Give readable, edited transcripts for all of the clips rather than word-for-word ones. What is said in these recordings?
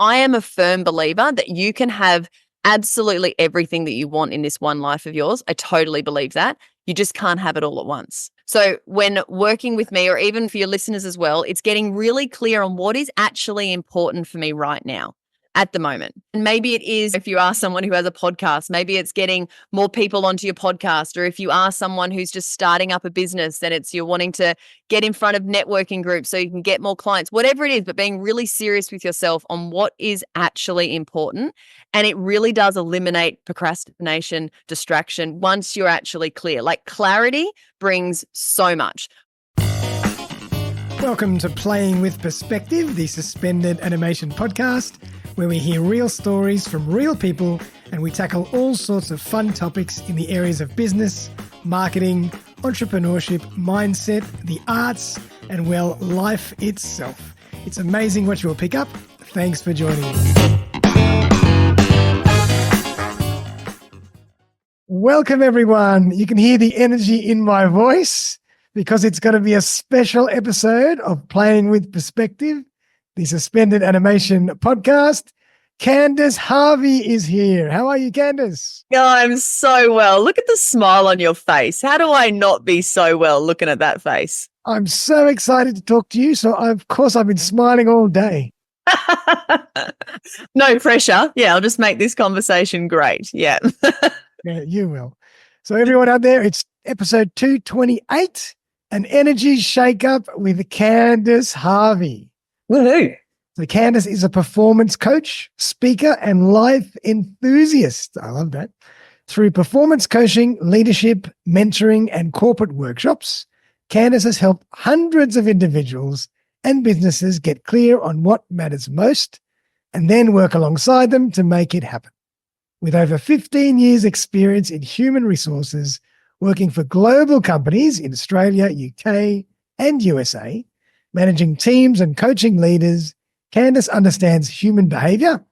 I am a firm believer that you can have absolutely everything that you want in this one life of yours. I totally believe that. You just can't have it all at once. So when working with me, or even for your listeners as well, it's getting really clear on what is actually important for me right now at the moment. And maybe it is, if you are someone who has a podcast, maybe it's getting more people onto your podcast. Or if you are someone who's just starting up a business, then it's you're wanting to get in front of networking groups so you can get more clients, whatever it is, but being really serious with yourself on what is actually important. And it really does eliminate procrastination, distraction once you're actually clear. Like clarity brings so much. Welcome to Playing with Perspective, the suspended animation podcast, where we hear real stories from real people and we tackle all sorts of fun topics in the areas of business, marketing, entrepreneurship, mindset, the arts, and, well, life itself. It's amazing what you'll pick up. Thanks for joining us. Welcome, everyone. You can hear the energy in my voice because it's going to be a special episode of Playing with Perspective, the suspended animation podcast. Candice Harvey is here. How are you, Candice? Oh, I'm so well. Look at the smile on your face. How do I not be so well looking at that face? I'm so excited to talk to you. So, of course, I've been smiling all day. No pressure. Yeah, I'll just make this conversation great. Yeah. Yeah, you will. So, everyone out there, it's episode 228, an energy shake-up with Candice Harvey. Woohoo. So Candice is a performance coach, speaker, and life enthusiast. I love that. Through performance coaching, leadership, mentoring, and corporate workshops, Candice has helped hundreds of individuals and businesses get clear on what matters most and then work alongside them to make it happen. With over 15 years' experience in human resources, working for global companies in Australia, UK, and USA, managing teams and coaching leaders, Candice understands human behavior,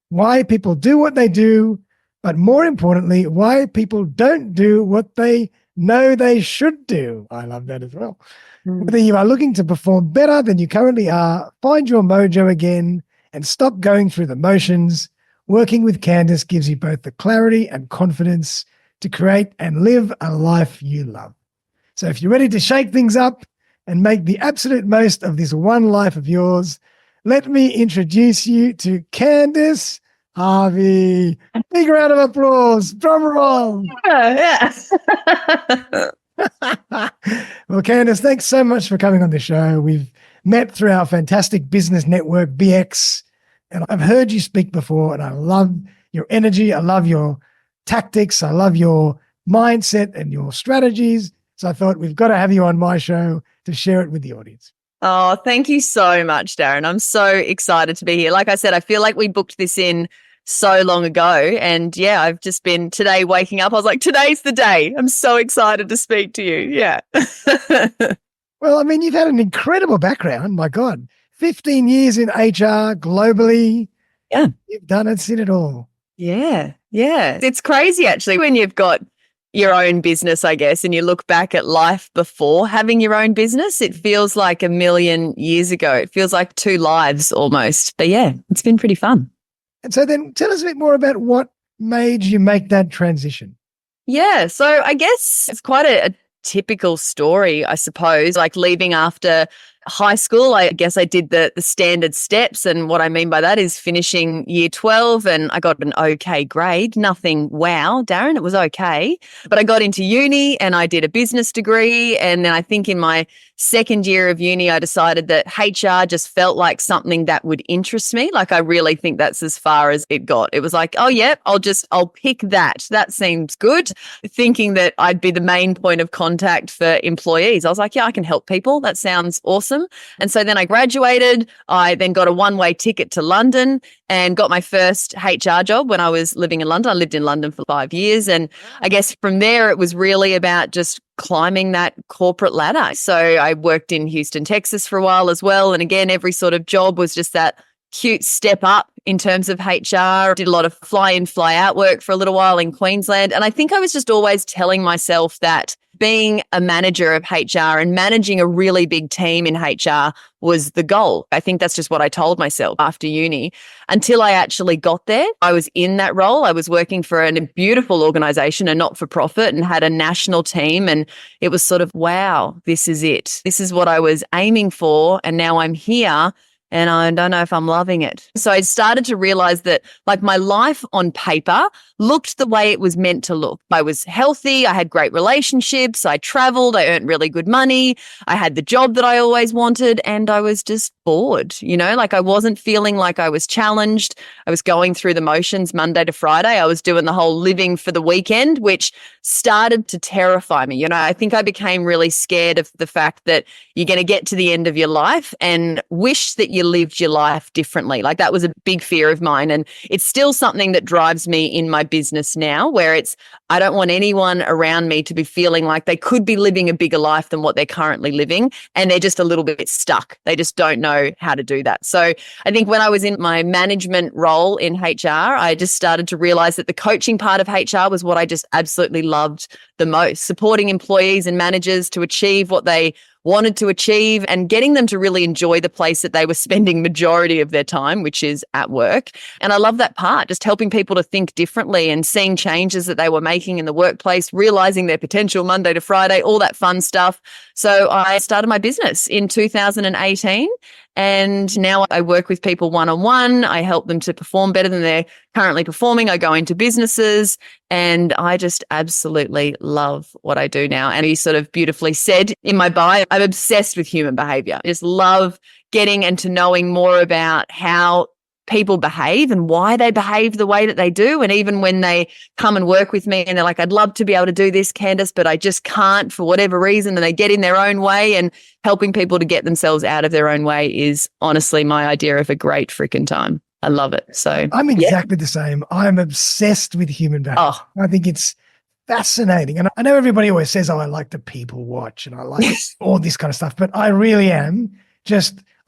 why people do what they do, but more importantly, why people don't do what they know they should do. I love that as well. Whether you are looking to perform better than you currently are, find your mojo again, and stop going through the motions, working with Candice gives you both the clarity and confidence to create and live a life you love. So if you're ready to shake things up and make the absolute most of this one life of yours, let me introduce you to Candice Harvey. Big round of applause. Drum roll. Yeah. Well, Candice, thanks so much for coming on the show. We've met through our fantastic business network, BX, and I've heard you speak before, and I love your energy. I love your tactics. I love your mindset and your strategies. So I thought we've got to have you on my show to share it with the audience. Oh, thank you so much, Darren. I'm so excited to be here. Like I said, I feel like we booked this in so long ago. And yeah, I've just been today waking up. I was like, today's the day. I'm so excited to speak to you. Yeah. Well, I mean, you've had an incredible background. My God, 15 years in HR globally. Yeah. You've done it, seen it all. Yeah. Yeah. It's crazy, actually, when you've got your own business, I guess, and you look back at life before having your own business, it feels like a million years ago. It feels like two lives almost. But yeah, it's been pretty fun. And so then tell us a bit more about what made you make that transition. Yeah. So I guess it's quite a typical story, I suppose, like leaving after high school. I guess I did the standard steps. And what I mean by that is finishing year 12 and I got an okay grade. Nothing wow, Darren, it was okay. But I got into uni and I did a business degree. And then I think in my second year of uni, I decided that HR just felt like something that would interest me. Like I really think that's as far as it got. It was like, oh yeah, I'll pick that. That seems good. Thinking that I'd be the main point of contact for employees. I was like, yeah, I can help people. That sounds awesome. And so then I graduated. I then got a one-way ticket to London and got my first HR job when I was living in London. I lived in London for 5 years. And I guess from there, it was really about just climbing that corporate ladder. So I worked in Houston, Texas for a while as well. And again, every sort of job was just that cute step up in terms of HR. Did a lot of fly in, fly out work for a little while in Queensland. And I think I was just always telling myself that being a manager of HR and managing a really big team in HR was the goal. I think that's just what I told myself after uni. Until I actually got there, I was in that role. I was working for a beautiful organization, a not-for-profit, and had a national team. And it was sort of, wow, this is it. This is what I was aiming for. And now I'm here. And I don't know if I'm loving it. So I started to realize that like my life on paper looked the way it was meant to look. I was healthy. I had great relationships. I traveled. I earned really good money. I had the job that I always wanted. And I was just bored, like I wasn't feeling like I was challenged. I was going through the motions Monday to Friday. I was doing the whole living for the weekend, which started to terrify me. I think I became really scared of the fact that you're going to get to the end of your life and wish that you lived your life differently. Like that was a big fear of mine. And it's still something that drives me in my business now, where I don't want anyone around me to be feeling like they could be living a bigger life than what they're currently living. And they're just a little bit stuck. They just don't know how to do that. So I think when I was in my management role in HR, I just started to realize that the coaching part of HR was what I just absolutely loved the most, supporting employees and managers to achieve what they wanted to achieve and getting them to really enjoy the place that they were spending majority of their time, which is at work. And I love that part, just helping people to think differently and seeing changes that they were making in the workplace, realizing their potential Monday to Friday, all that fun stuff. So I started my business in 2018. And now I work with people one-on-one. I help them to perform better than they're currently performing. I go into businesses and I just absolutely love what I do now. And you sort of beautifully said in my bio, I'm obsessed with human behavior. I just love getting into knowing more about how people behave and why they behave the way that they do. And even when they come and work with me and they're like, I'd love to be able to do this, Candice, but I just can't for whatever reason, and they get in their own way, and helping people to get themselves out of their own way is honestly my idea of a great freaking time. I love it. So I'm exactly the same. I'm obsessed with human behavior. Oh. I think it's fascinating. And I know everybody always says, I like to people watch and I like all this kind of stuff, but I really am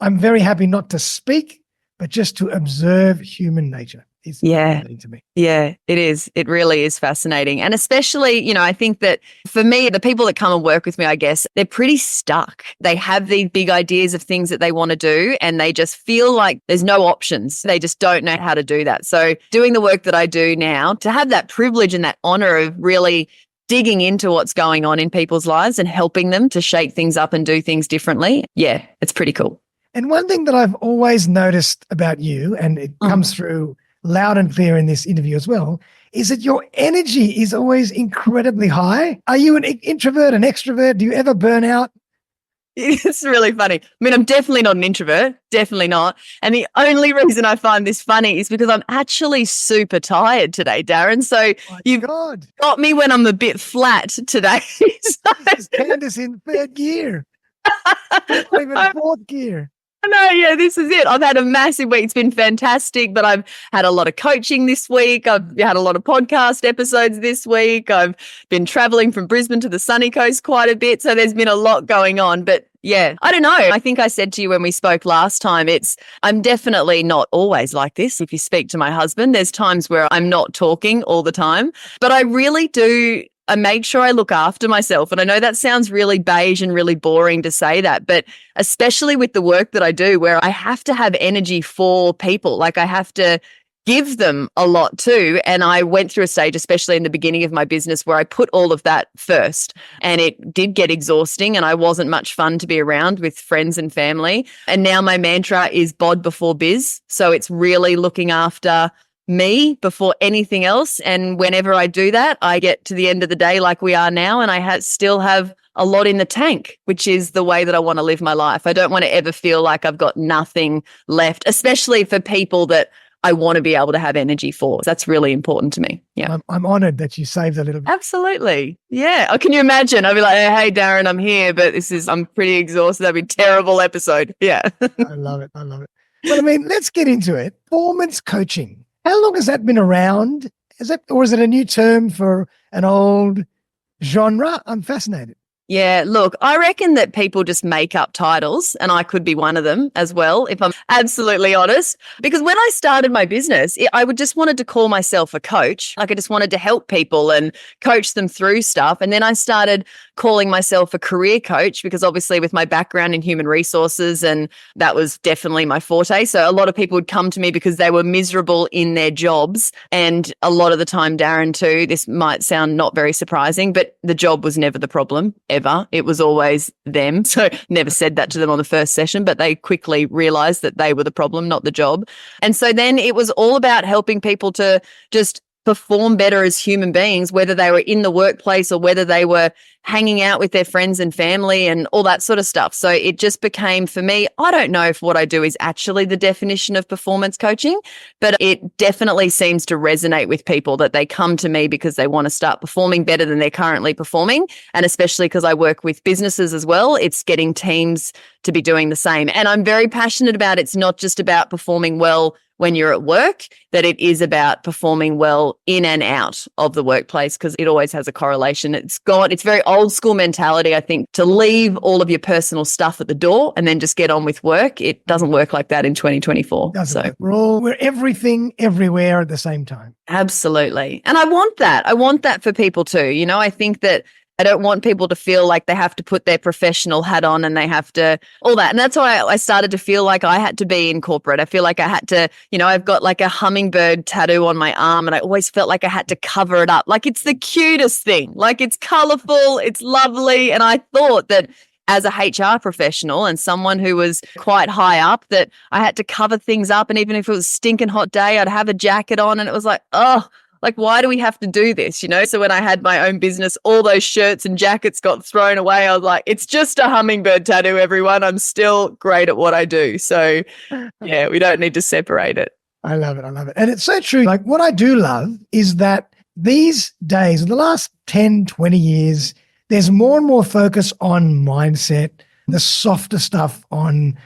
I'm very happy not to speak, but just to observe human nature is fascinating to me. Yeah, it is. It really is fascinating. And especially, I think that for me, the people that come and work with me, I guess, they're pretty stuck. They have these big ideas of things that they want to do, and they just feel like there's no options. They just don't know how to do that. So doing the work that I do now, to have that privilege and that honor of really digging into what's going on in people's lives and helping them to shake things up and do things differently, yeah, it's pretty cool. And one thing that I've always noticed about you, and it comes through loud and clear in this interview as well, is that your energy is always incredibly high. Are you an introvert, an extrovert? Do you ever burn out? It's really funny. I mean, I'm definitely not an introvert, definitely not. And the only reason I find this funny is because I'm actually super tired today, Darren. So you've got me when I'm a bit flat today. This is Candice in third gear, not even fourth gear. No, yeah, this is it. I've had a massive week. It's been fantastic, but I've had a lot of coaching this week. I've had a lot of podcast episodes this week. I've been traveling from Brisbane to the sunny coast quite a bit. So there's been a lot going on, but yeah, I don't know. I think I said to you when we spoke last time, I'm definitely not always like this. If you speak to my husband, there's times where I'm not talking all the time, but I really do. I make sure I look after myself. And I know that sounds really beige and really boring to say that, but especially with the work that I do, where I have to have energy for people, like I have to give them a lot too. And I went through a stage, especially in the beginning of my business, where I put all of that first, and it did get exhausting and I wasn't much fun to be around with friends and family. And now my mantra is bod before biz. So it's really looking after me before anything else. And whenever I do that, I get to the end of the day like we are now, and I still have a lot in the tank, which is the way that I want to live my life. I don't want to ever feel like I've got nothing left, especially for people that I want to be able to have energy for. That's really important to me. Yeah. I'm honored that you saved a little bit. Absolutely. Yeah. Oh, can you imagine? I'd be like, hey, Darren, I'm here, but I'm pretty exhausted. That'd be a terrible episode. Yeah. I love it. But I mean, let's get into it. Performance coaching. How long has that been around? Or is it a new term for an old genre? I'm fascinated. Yeah, look, I reckon that people just make up titles, and I could be one of them as well, if I'm absolutely honest. Because when I started my business, I would just wanted to call myself a coach. Like I just wanted to help people and coach them through stuff. And then I started calling myself a career coach because obviously with my background in human resources, and that was definitely my forte. So a lot of people would come to me because they were miserable in their jobs. And a lot of the time, Darren, too, this might sound not very surprising, but the job was never the problem. Ever. It was always them. So never said that to them on the first session, but they quickly realized that they were the problem, not the job. And so then it was all about helping people to just perform better as human beings, whether they were in the workplace or whether they were hanging out with their friends and family and all that sort of stuff. So it just became, for me, I don't know if what I do is actually the definition of performance coaching, but it definitely seems to resonate with people that they come to me because they want to start performing better than they're currently performing. And especially because I work with businesses as well, it's getting teams to be doing the same. And I'm very passionate about it's not just about performing well when you're at work, that it is about performing well in and out of the workplace, because it always has a correlation. It's very old school mentality, I think, to leave all of your personal stuff at the door and then just get on with work. It doesn't work like that in 2024. We're everything everywhere at the same time. Absolutely. And I want that. I want that for people too. You know, I think that I don't want people to feel like they have to put their professional hat on and they have to all that. And that's why I started to feel like I had to be in corporate. I feel like I had to, you know, I've got like a hummingbird tattoo on my arm and I always felt like I had to cover it up. Like it's the cutest thing. Like it's colorful, it's lovely. And I thought that as a HR professional and someone who was quite high up, that I had to cover things up. And even if it was a stinking hot day, I'd have a jacket on and it was like, oh, like, why do we have to do this? You know, so when I had my own business, all those shirts and jackets got thrown away. I was like, it's just a hummingbird tattoo, everyone. I'm still great at what I do. So yeah, we don't need to separate it. I love it. I love it. And it's so true. Like what I do love is that these days, in the last 10, 20 years, there's more and more focus on mindset, the softer stuff on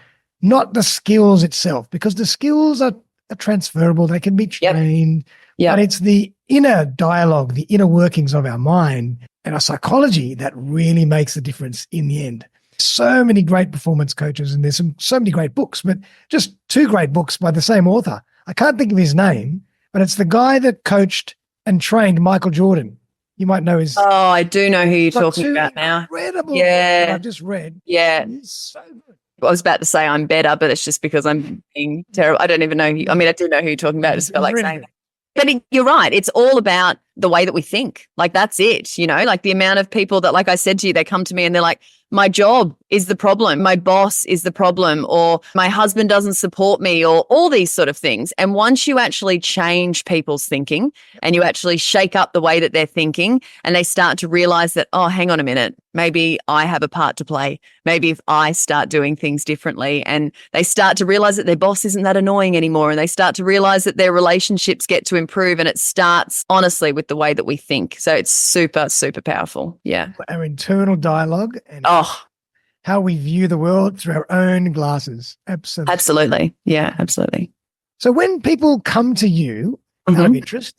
not the skills itself, because the skills are transferable. They can be trained. Yeah. But it's the inner dialogue, the inner workings of our mind and our psychology that really makes the difference in the end. So many great performance coaches, and there's so many great books, but just 2 great books by the same author. I can't think of his name, but it's the guy that coached and trained Michael Jordan. You might know his. Oh, I do know who you're talking about now. Incredible. Yeah. I've just read. Yeah. It's so good. I was about to say I'm better, but it's just because I'm being terrible. I don't even know. I mean, I do know who you're talking about. I just felt like saying that. But you're right. It's all about the way that we think. Like that's it, you know, like the amount of people that, like I said to you, they come to me and they're like, my job is the problem. My boss is the problem, or my husband doesn't support me, or all these sort of things. And once you actually change people's thinking and you actually shake up the way that they're thinking and they start to realize that, oh, hang on a minute, maybe I have a part to play. Maybe if I start doing things differently, and they start to realize that their boss isn't that annoying anymore, and they start to realize that their relationships get to improve, and it starts honestly with the way that we think. So it's super, super powerful. Yeah. Our internal dialogue and how we view the world through our own glasses. Absolutely. Absolutely. Yeah, absolutely. So when people come to you out of interest,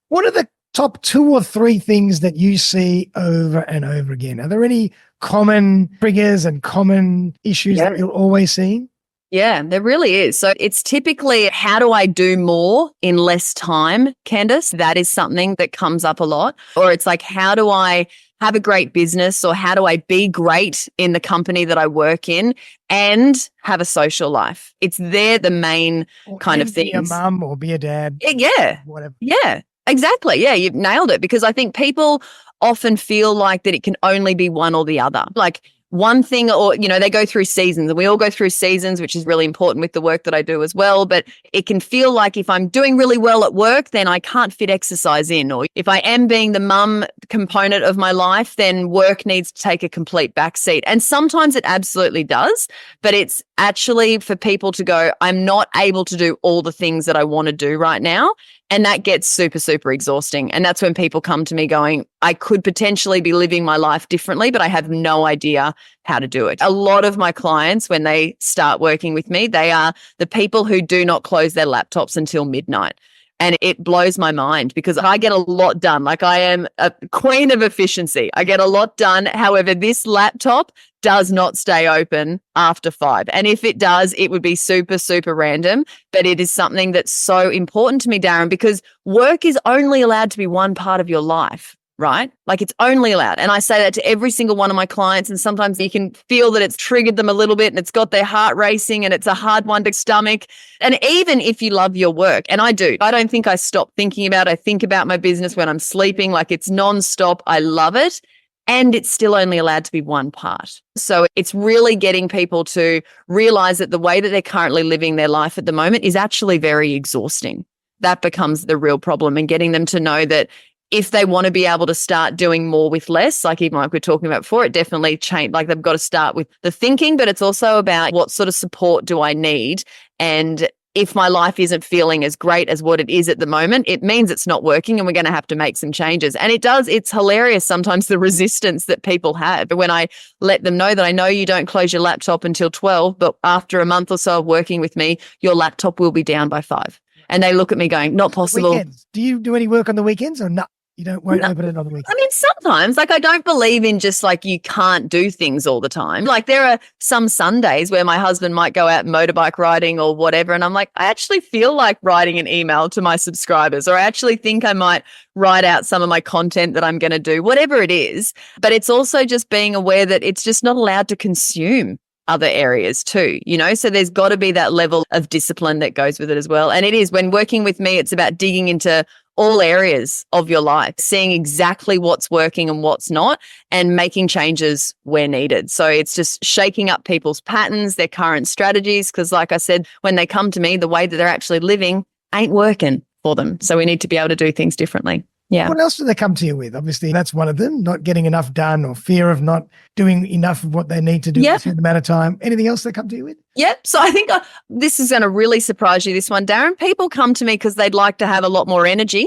what are the top 2 or 3 things that you see over and over again? Are there any common triggers and common issues that you're always seeing? Yeah, there really is. So it's typically, how do I do more in less time, Candice? That is something that comes up a lot. Or it's like, how do I have a great business, or how do I be great in the company that I work in and have a social life? It's the main kind of things. Be a mum or be a dad. Yeah. Whatever. Yeah, exactly. Yeah, you've nailed it, because I think people often feel like that it can only be one or the other. Like one thing, or, you know, they go through seasons, and we all go through seasons, which is really important with the work that I do as well. But it can feel like if I'm doing really well at work, then I can't fit exercise in. Or if I am being the mum component of my life, then work needs to take a complete backseat. And sometimes it absolutely does, but it's actually for people to go, I'm not able to do all the things that I want to do right now. And that gets super, super exhausting. And that's when people come to me going, I could potentially be living my life differently, but I have no idea how to do it. A lot of my clients, when they start working with me, they are the people who do not close their laptops until midnight. And it blows my mind because I get a lot done. Like I am a queen of efficiency. I get a lot done. However, this laptop does not stay open after 5. And if it does, it would be super, super random. But it is something that's so important to me, Darren, because work is only allowed to be one part of your life, right? Like it's only allowed. And I say that to every single one of my clients. And sometimes you can feel that it's triggered them a little bit and it's got their heart racing and it's a hard one to stomach. And even if you love your work, and I do, I don't think I stop thinking about it. I think about my business when I'm sleeping, like it's nonstop. I love it. And it's still only allowed to be one part. So it's really getting people to realize that the way that they're currently living their life at the moment is actually very exhausting. That becomes the real problem, and getting them to know that if they want to be able to start doing more with less, like even like we were talking about before, it definitely changed. Like they've got to start with the thinking, but it's also about what sort of support do I need? And if my life isn't feeling as great as what it is at the moment, it means it's not working and we're going to have to make some changes. And it does, it's hilarious sometimes the resistance that people have. But when I let them know that I know you don't close your laptop until 12, but after a month or so of working with me, your laptop will be down by 5. And they look at me going, not possible. Weekends. Do you do any work on the weekends or not? You won't open it on the weekend. I mean, sometimes, like I don't believe in just like you can't do things all the time. Like there are some Sundays where my husband might go out motorbike riding or whatever. And I'm like, I actually feel like writing an email to my subscribers, or I actually think I might write out some of my content that I'm going to do, whatever it is. But it's also just being aware that it's just not allowed to consume other areas too, so there's got to be that level of discipline that goes with it as well. And it is, when working with me, it's about digging into all areas of your life, seeing exactly what's working and what's not, and making changes where needed. So it's just shaking up people's patterns, their current strategies, because like I said, when they come to me, the way that they're actually living ain't working for them. So we need to be able to do things differently. Yeah. What else do they come to you with? Obviously, that's one of them, not getting enough done or fear of not doing enough of what they need to do in a certain amount of time. Anything else they come to you with? Yep. So I think this is going to really surprise you, this one, Darren. People come to me because they'd like to have a lot more energy.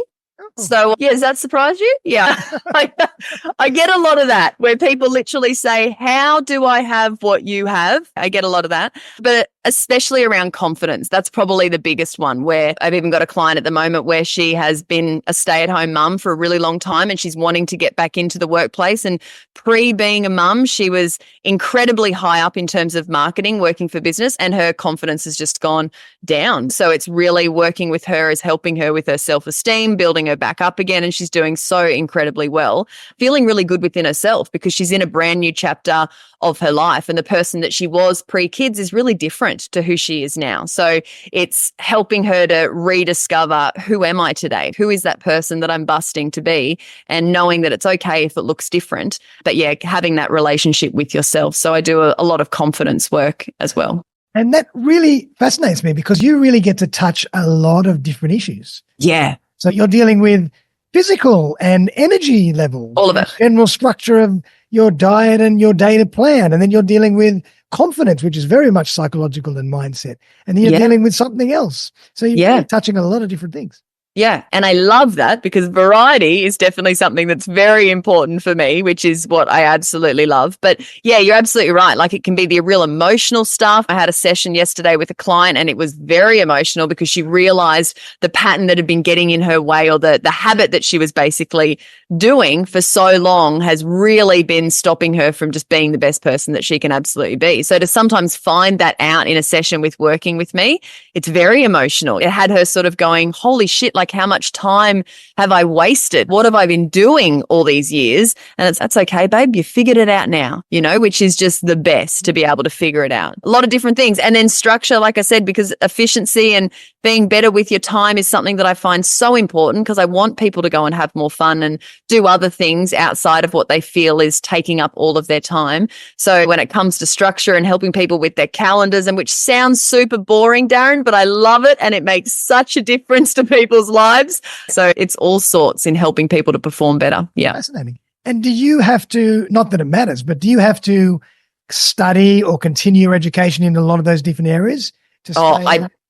So, yeah, does that surprise you? Yeah. I get a lot of that where people literally say, how do I have what you have? I get a lot of that, but especially around confidence. That's probably the biggest one, where I've even got a client at the moment where she has been a stay-at-home mum for a really long time and she's wanting to get back into the workplace. And pre-being a mum, she was incredibly high up in terms of marketing, working for business, and her confidence has just gone down. So it's really working with her is helping her with her self-esteem, building her back up again. And she's doing so incredibly well, feeling really good within herself because she's in a brand new chapter of her life. And the person that she was pre-kids is really different to who she is now. So it's helping her to rediscover, who am I today? Who is that person that I'm busting to be? And knowing that it's okay if it looks different. But yeah, having that relationship with yourself. So I do a lot of confidence work as well. And that really fascinates me because you really get to touch a lot of different issues. Yeah. So you're dealing with physical and energy level, all of it, general structure of your diet and your data plan. And then you're dealing with confidence, which is very much psychological and mindset. And then you're dealing with something else. So you're really touching a lot of different things. Yeah. And I love that because variety is definitely something that's very important for me, which is what I absolutely love. But yeah, you're absolutely right. Like it can be the real emotional stuff. I had a session yesterday with a client and it was very emotional because she realized the pattern that had been getting in her way, or the habit that she was basically doing for so long has really been stopping her from just being the best person that she can absolutely be. So to sometimes find that out in a session with working with me, it's very emotional. It had her sort of going, holy shit, like how much time have I wasted? What have I been doing all these years? And that's okay, babe. You figured it out now, which is just the best to be able to figure it out. A lot of different things. And then structure, like I said, because efficiency and being better with your time is something that I find so important because I want people to go and have more fun and do other things outside of what they feel is taking up all of their time. So when it comes to structure and helping people with their calendars, and which sounds super boring, Darren, but I love it and it makes such a difference to people's lives. So it's all sorts in helping people to perform better. Yeah. Fascinating. And do you have to, not that it matters, but do you have to study or continue your education in a lot of those different areas?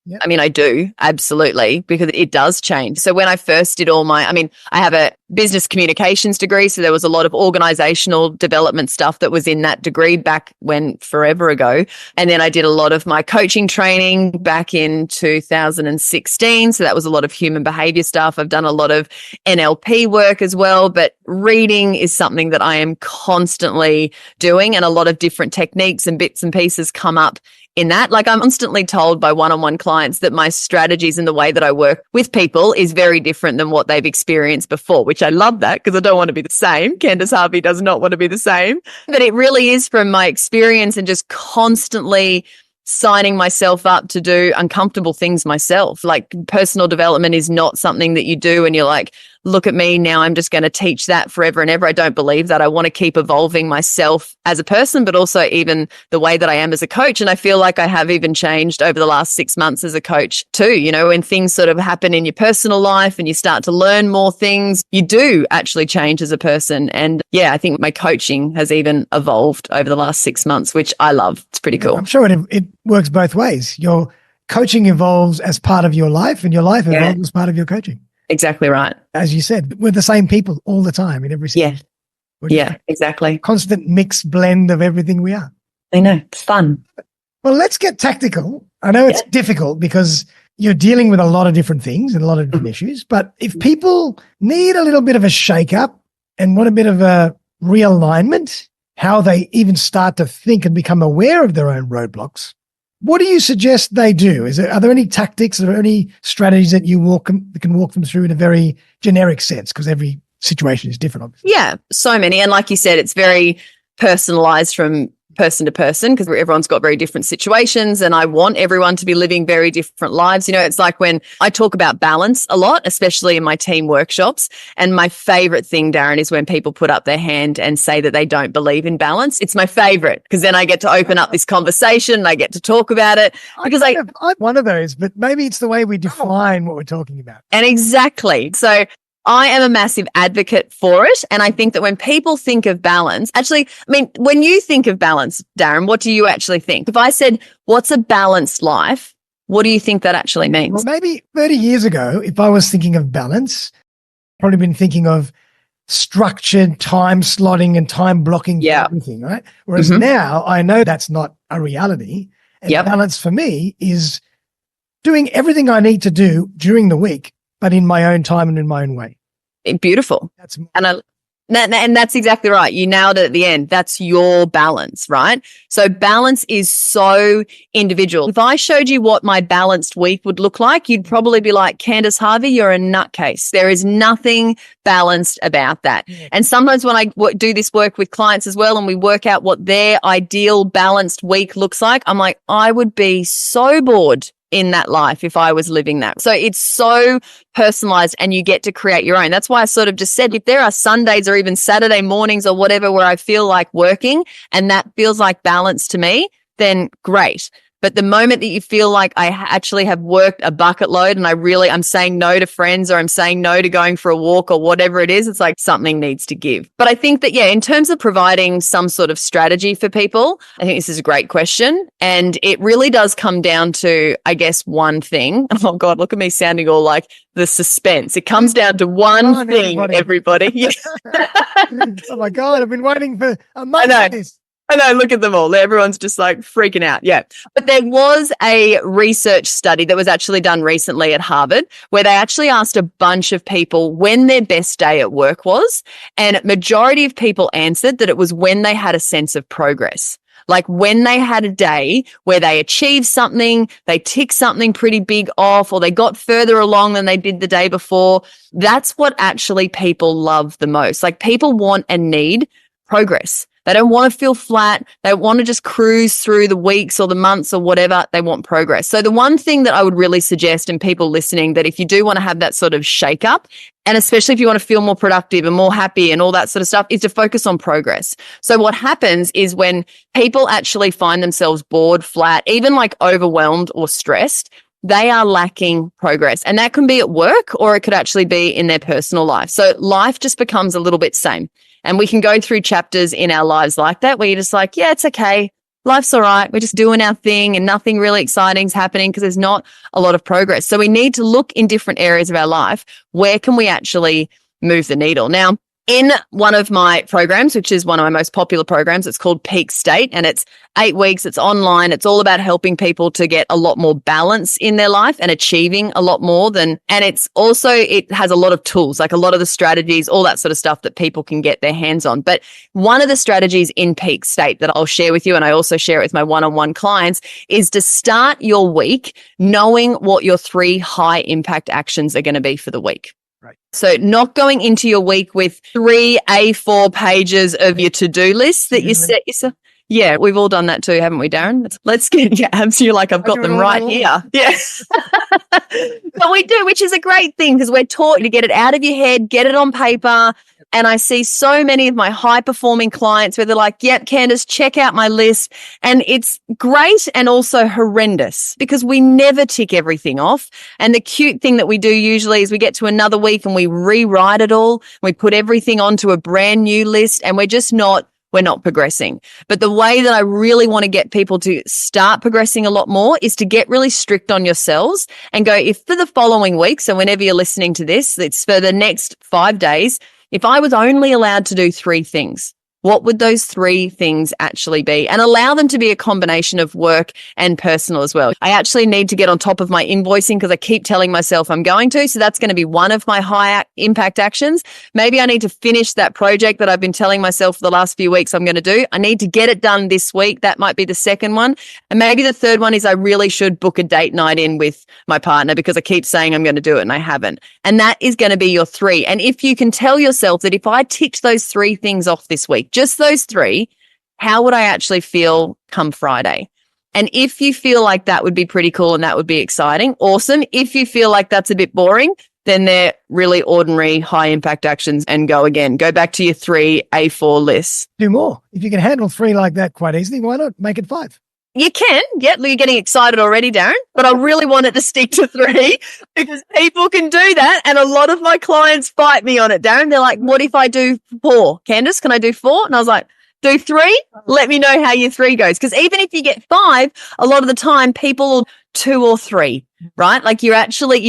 Yep. I mean, I do, absolutely, because it does change. So when I first did I have a business communications degree, so there was a lot of organizational development stuff that was in that degree back when forever ago. And then I did a lot of my coaching training back in 2016. So that was a lot of human behavior stuff. I've done a lot of NLP work as well, but reading is something that I am constantly doing, and a lot of different techniques and bits and pieces come up in that. Like, I'm constantly told by one-on-one clients that my strategies and the way that I work with people is very different than what they've experienced before, which I love that because I don't want to be the same. Candice Harvey does not want to be the same. But it really is from my experience and just constantly signing myself up to do uncomfortable things myself. Like, personal development is not something that you do and you're like, look at me now, I'm just going to teach that forever and ever. I don't believe that. I want to keep evolving myself as a person, but also even the way that I am as a coach. And I feel like I have even changed over the last 6 months as a coach too. You know, when things sort of happen in your personal life and you start to learn more things, you do actually change as a person. And yeah, I think my coaching has even evolved over the last 6 months, which I love. It's pretty cool. I'm sure it works both ways. Your coaching evolves as part of your life, and your life evolves as part of your coaching. Exactly right. As you said, we're the same people all the time in every situation. Yeah, exactly. Constant mix blend of everything we are. I know. It's fun. Well, let's get tactical. I know it's difficult because you're dealing with a lot of different things and a lot of different issues, but if people need a little bit of a shake-up and want a bit of a realignment, how they even start to think and become aware of their own roadblocks, what do you suggest they do? Are there any tactics or any strategies that you can walk them through in a very generic sense? Because every situation is different, obviously. Yeah, so many. And like you said, it's very personalized from person to person because everyone's got very different situations, and I want everyone to be living very different lives. You know, it's like when I talk about balance a lot, especially in my team workshops, and my favorite thing, Darren, is when people put up their hand and say that they don't believe in balance. It's my favorite because then I get to open up this conversation and I get to talk about it because I'm one of those, but maybe it's the way we define what we're talking about. And exactly. So I am a massive advocate for it. And I think that when people think of balance, actually, I mean, when you think of balance, Darren, what do you actually think? If I said, what's a balanced life? What do you think that actually means? Well, maybe 30 years ago, if I was thinking of balance, probably been thinking of structured time slotting and time blocking for everything, right? Whereas now I know that's not a reality. And balance for me is doing everything I need to do during the week, but in my own time and in my own way. Beautiful. And that's exactly right. You nailed it at the end. That's your balance, right? So balance is so individual. If I showed you what my balanced week would look like, you'd probably be like, Candice Harvey, you're a nutcase. There is nothing balanced about that. Yeah. And sometimes when I do this work with clients as well, and we work out what their ideal balanced week looks like, I'm like, I would be so bored in that life if I was living that. So it's so personalized and you get to create your own. That's why I sort of just said, if there are Sundays or even Saturday mornings or whatever where I feel like working and that feels like balance to me, then great. But the moment that you feel like I actually have worked a bucket load and I'm saying no to friends or I'm saying no to going for a walk or whatever it is, it's like something needs to give. But I think that, in terms of providing some sort of strategy for people, I think this is a great question. And it really does come down to, I guess, one thing. Oh God, look at me sounding all like the suspense. It comes down to one thing, everybody. Yes. Oh my God, I've been waiting for a month for this. I know, look at them all. Everyone's just like freaking out. Yeah. But there was a research study that was actually done recently at Harvard where they actually asked a bunch of people when their best day at work was. And majority of people answered that it was when they had a sense of progress. Like when they had a day where they achieved something, they ticked something pretty big off, or they got further along than they did the day before. That's what actually people love the most. Like people want and need progress. They don't want to feel flat. They want to just cruise through the weeks or the months or whatever. They want progress. So the one thing that I would really suggest, and people listening, that if you do want to have that sort of shake up, and especially if you want to feel more productive and more happy and all that sort of stuff, is to focus on progress. So what happens is when people actually find themselves bored, flat, even like overwhelmed or stressed, they are lacking progress. And that can be at work or it could actually be in their personal life. So life just becomes a little bit same. And we can go through chapters in our lives like that where you're just like, yeah, it's okay. life's all right. We're just doing our thing and nothing really exciting is happening because there's not a lot of progress. So we need to look in different areas of our life. Where can we actually move the needle? Now, in one of my programs, which is one of my most popular programs, it's called Peak State, and it's 8 weeks. It's online. It's all about helping people to get a lot more balance in their life and achieving a lot more and it's also, it has a lot of tools, like a lot of the strategies, all that sort of stuff that people can get their hands on. But one of the strategies in Peak State that I'll share with you, and I also share it with my one-on-one clients, is to start your week knowing what your 3 high impact actions are going to be for the week. Right. So not going into your week with 3 A4 pages of your to-do list that you set yourself. Yeah, we've all done that too, haven't we, Darren? Let's get your abs. You're like, I've got them right here. Yeah. But we do, which is a great thing because we're taught to get it out of your head, get it on paper. And I see so many of my high-performing clients where they're like, yep, Candice, check out my list. And it's great and also horrendous because we never tick everything off. And the cute thing that we do usually is we get to another week and we rewrite it all. We put everything onto a brand new list and we're not progressing. But the way that I really want to get people to start progressing a lot more is to get really strict on yourselves and go, if for the following week, so whenever you're listening to this, it's for the next 5 days, if I was only allowed to do 3 things, what would those 3 things actually be? And allow them to be a combination of work and personal as well. I actually need to get on top of my invoicing because I keep telling myself I'm going to. So that's going to be one of my high impact actions. Maybe I need to finish that project that I've been telling myself for the last few weeks I'm going to do. I need to get it done this week. That might be the second one. And maybe the third one is I really should book a date night in with my partner because I keep saying I'm going to do it and I haven't. And that is going to be your 3. And if you can tell yourself that if I ticked those 3 things off this week, just those 3, how would I actually feel come Friday? And if you feel like that would be pretty cool and that would be exciting, awesome. If you feel like that's a bit boring, then they're really ordinary high impact actions and go again. Go back to your 3 A4 lists. Do more. If you can handle 3 like that quite easily, why not make it 5? You can. Yeah, you're getting excited already, Darren, but I really want it to stick to 3 because people can do that. And a lot of my clients fight me on it, Darren. They're like, what if I do 4? Candice, can I do 4? And I was like, do 3? Let me know how your 3 goes. Because even if you get 5, a lot of the time people will 2 or 3, right? Like you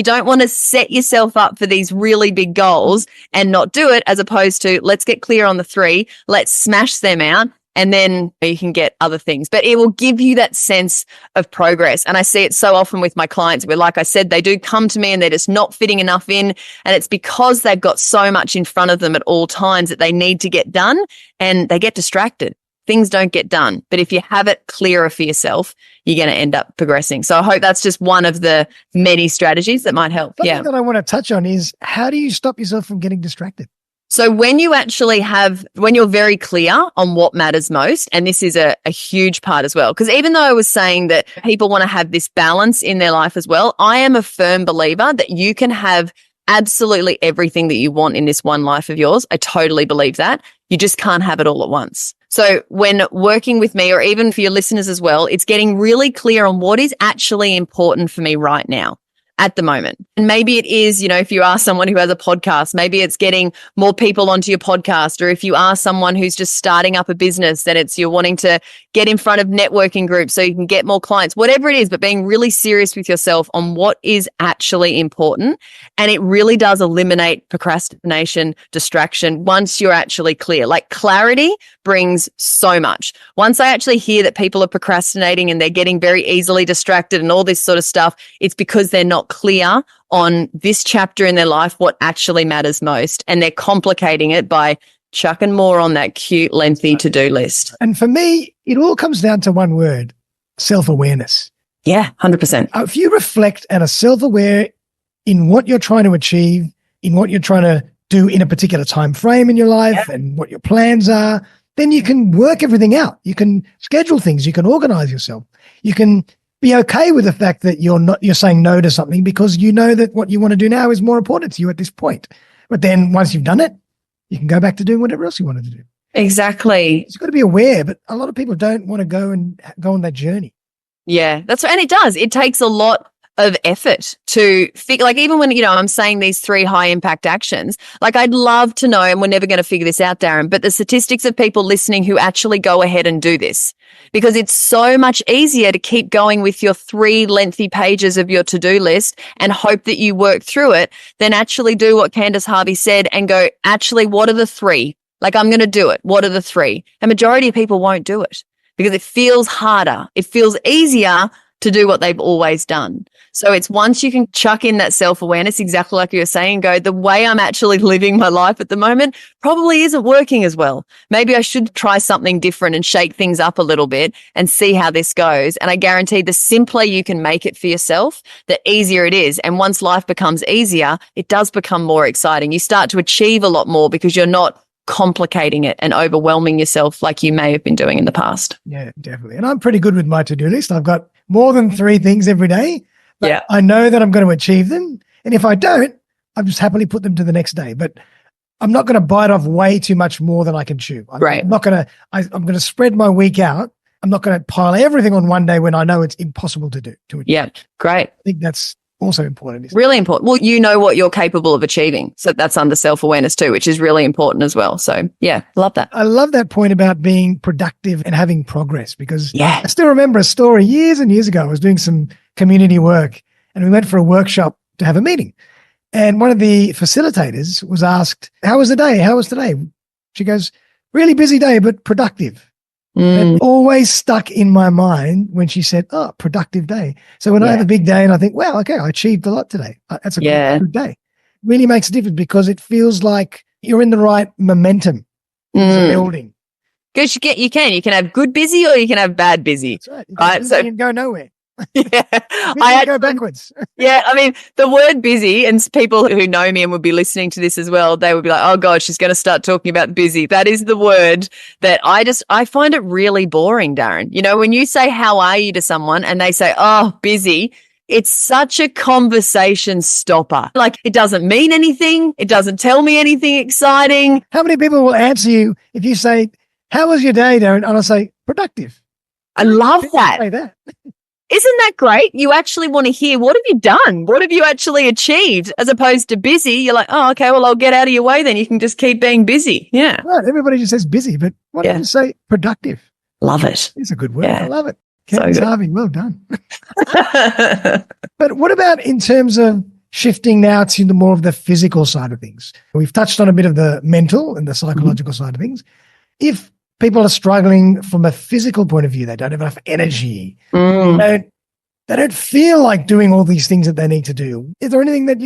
don't want to set yourself up for these really big goals and not do it, as opposed to let's get clear on the 3, let's smash them out. And then you can get other things, but it will give you that sense of progress. And I see it so often with my clients where, like I said, they do come to me and they're just not fitting enough in. And it's because they've got so much in front of them at all times that they need to get done and they get distracted. Things don't get done. But if you have it clearer for yourself, you're going to end up progressing. So I hope that's just one of the many strategies that might help. Something that I want to touch on is, how do you stop yourself from getting distracted? So when you're very clear on what matters most, and this is a huge part as well, because even though I was saying that people want to have this balance in their life as well, I am a firm believer that you can have absolutely everything that you want in this one life of yours. I totally believe that. You just can't have it all at once. So when working with me, or even for your listeners as well, it's getting really clear on what is actually important for me right now, at the moment. And maybe it is, if you are someone who has a podcast, maybe it's getting more people onto your podcast. Or if you are someone who's just starting up a business, then it's you're wanting to get in front of networking groups so you can get more clients, whatever it is, but being really serious with yourself on what is actually important. And it really does eliminate procrastination, distraction once you're actually clear. Like clarity brings so much. Once I actually hear that people are procrastinating and they're getting very easily distracted and all this sort of stuff, it's because they're not clear on this chapter in their life, what actually matters most. And they're complicating it by chucking more on that cute, lengthy to-do list. And for me, it all comes down to one word: self-awareness. Yeah, 100%. If you reflect and are self-aware in what you're trying to achieve, in what you're trying to do in a particular time frame in your life, and what your plans are, then you can work everything out. You can schedule things. You can organize yourself. You can be okay with the fact that you're saying no to something because you know that what you want to do now is more important to you at this point. But then once you've done it, you can go back to doing whatever else you wanted to do. Exactly. You've got to be aware, but a lot of people don't want to go on that journey. Yeah, that's right. And it does. It takes a lot of effort to like even when, I'm saying these 3 high impact actions, like I'd love to know, and we're never going to figure this out, Darren, but the statistics of people listening who actually go ahead and do this, because it's so much easier to keep going with your 3 lengthy pages of your to-do list and hope that you work through it than actually do what Candice Harvey said and go, actually, what are the 3? Like, I'm going to do it. What are the 3? A majority of people won't do it because it feels harder. It feels easier to do what they've always done. So it's once you can chuck in that self-awareness, exactly like you were saying, go, the way I'm actually living my life at the moment probably isn't working as well. Maybe I should try something different and shake things up a little bit and see how this goes. And I guarantee the simpler you can make it for yourself, the easier it is. And once life becomes easier, it does become more exciting. You start to achieve a lot more because you're not complicating it and overwhelming yourself like you may have been doing in the past. Yeah, definitely. And I'm pretty good with my to-do list. I've got more than 3 things every day. But yeah. I know that I'm going to achieve them. And if I don't, I'll just happily put them to the next day. But I'm not going to bite off way too much more than I can chew. I'm not going to, I'm going to spread my week out. I'm not going to pile everything on one day when I know it's impossible to do. Yeah, great. I think that's also important. Really important. Well, you know what you're capable of achieving. So that's under self-awareness too, which is really important as well. So yeah, love that. I love that point about being productive and having progress, because yeah. I still remember a story years and years ago. I was doing some community work and we went for a workshop to have a meeting. And one of the facilitators was asked, how was the day? How was today? She goes, really busy day, but productive. It always stuck in my mind when she said, oh, productive day. So when I have a big day and I think, wow, okay, I achieved a lot today. That's a good day. Really makes a difference because it feels like you're in the right momentum building. Because you can have good busy or you can have bad busy. That's right. Right? So you can go nowhere. Yeah, I go backwards. Yeah, I mean, the word busy, and people who know me and would be listening to this as well, they would be like, oh God, she's going to start talking about busy. That is the word that I find it really boring, Darren. You know, when you say, how are you to someone and they say, oh, busy, it's such a conversation stopper. Like, it doesn't mean anything. It doesn't tell me anything exciting. How many people will answer you if you say, how was your day, Darren? And I'll say, productive. I love that. Say that. Isn't that great? You actually want to hear, what have you done? What have you actually achieved? As opposed to busy, you're like, oh, okay, well, I'll get out of your way then. You can just keep being busy. Yeah. Right. Everybody just says busy, but why don't you say productive? Love it. It's a good word. Yeah. I love it. Candice Harvey, well done. But what about in terms of shifting now to the more of the physical side of things? We've touched on a bit of the mental and the psychological side of things. If people are struggling from a physical point of view, they don't have enough energy. They don't feel like doing all these things that they need to do. Is there anything that